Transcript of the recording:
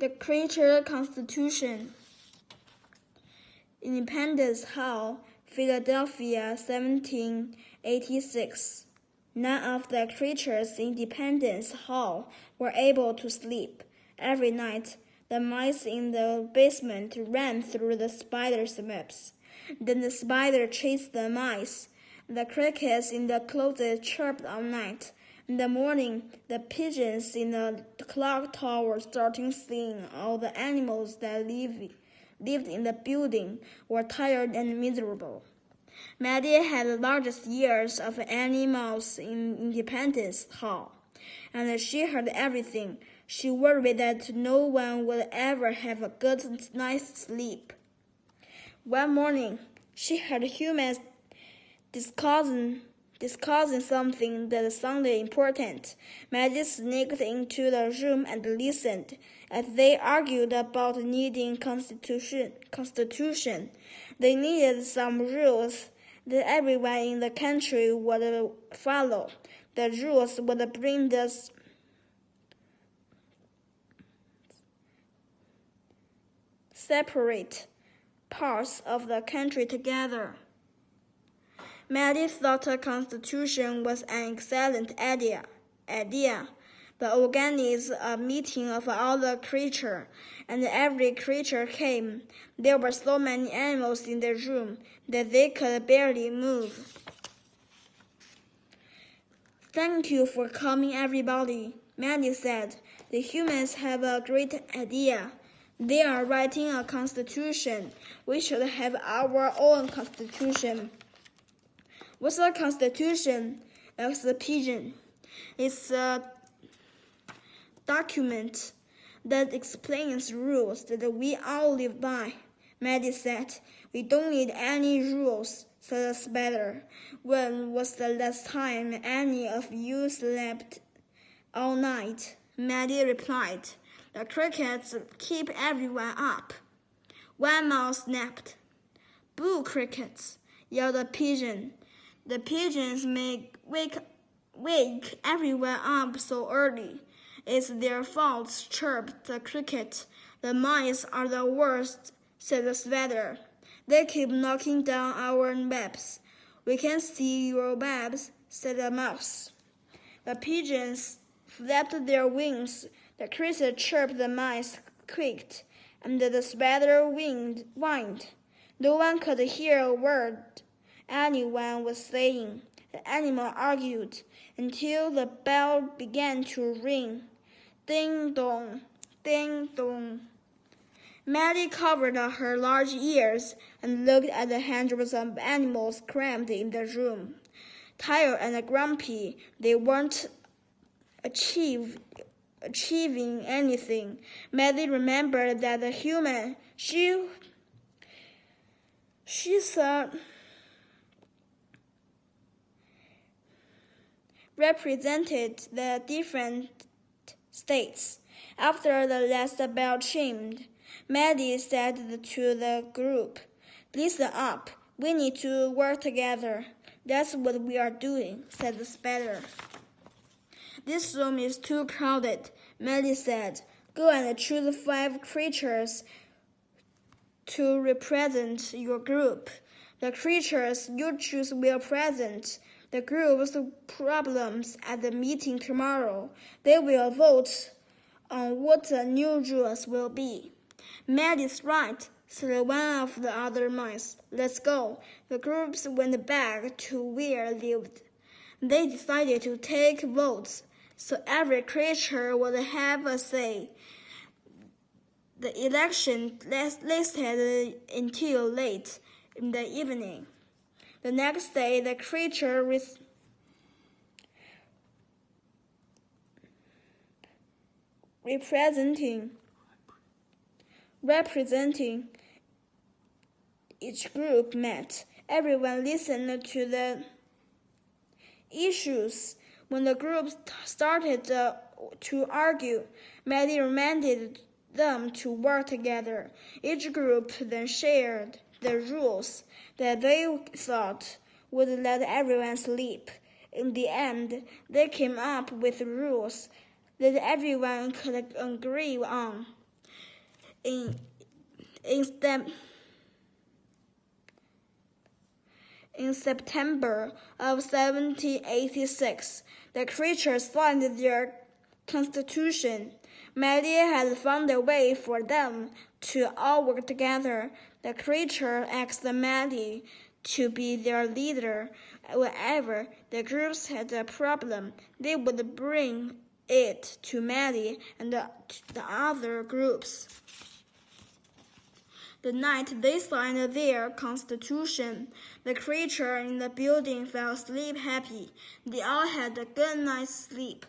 The Creature Constitution. Independence Hall, Philadelphia, 1786. None of the creatures in Independence Hall were able to sleep. Every night, the mice in the basement ran through the spider's webs. Then the spider chased the mice. The crickets in the closet chirped all night. In the morning, the pigeons in the clock tower started singing. All the animals that lived in the building were tired and miserable. Maddie had the largest ears of any mouse in Independence Hall, and she heard everything. She worried that no one would ever have a good night's sleep. One morning, she heard humans discussing something that sounded important. Maddie sneaked into the room and listened. As they argued about needing constitution, they needed some rules that everyone in the country would follow. The rules would bring the separate parts of the country together. Maddie thought a constitution was an excellent idea. But organized a meeting of all the creatures, and every creature came. There were so many animals in the room that they could barely move. Thank you for coming, everybody, Maddie said. The humans have a great idea. They are writing a constitution. We should have our own constitution. What's a constitution? Asked the pigeon. It's a document that explains rules that we all live by, Maddie said. We don't need any rules, said the spider. When was the last time any of you slept all night? Maddie replied. The crickets keep everyone up. One mouse snapped. Boo, crickets, yelled the pigeon. The pigeons wake everyone up so early. It's their fault, chirped the cricket. The mice are the worst, said the spider. They keep knocking down our webs. We can see your webs, said the mouse. The pigeons flapped their wings. The cricket chirped, the mice quaked, and the spider whined. No one could hear a word anyone was saying. The animals argued until the bell began to ring. Ding dong, ding dong. Maddie covered her large ears and looked at the hundreds of animals crammed in the room. Tired and grumpy, they weren't achieving anything. Maddie remembered that the human she saw represented the different states. After the last bell chimed, Maddie said to the group, "Listen up. We need to work together." "That's what we are doing," said the spider. "This room is too crowded," Maddie said. "Go and choose 5 creatures to represent your group. The creatures you choose will present the group's problems at the meeting tomorrow. They will vote on what the new rules will be." "Maddie's right," said one of the other mice. "Let's go." The groups went back to where they lived. They decided to take votes, so every creature would have a say. The election lasted until late in the evening. The next day, the creature representing each group met. Everyone listened to the issues. When the groups started to argue, Maddie reminded them to work together. Each group then shared the rules that they thought would let everyone sleep. In the end, they came up with rules that everyone could agree on. In September of 1786, the creatures signed their constitution. Maddie had found a way for them to all work together. The creature asked Maddie to be their leader. Whenever the groups had a problem, they would bring it to Maddie and the other groups. The night they signed their constitution, the creature in the building fell asleep happy. They all had a good night's sleep.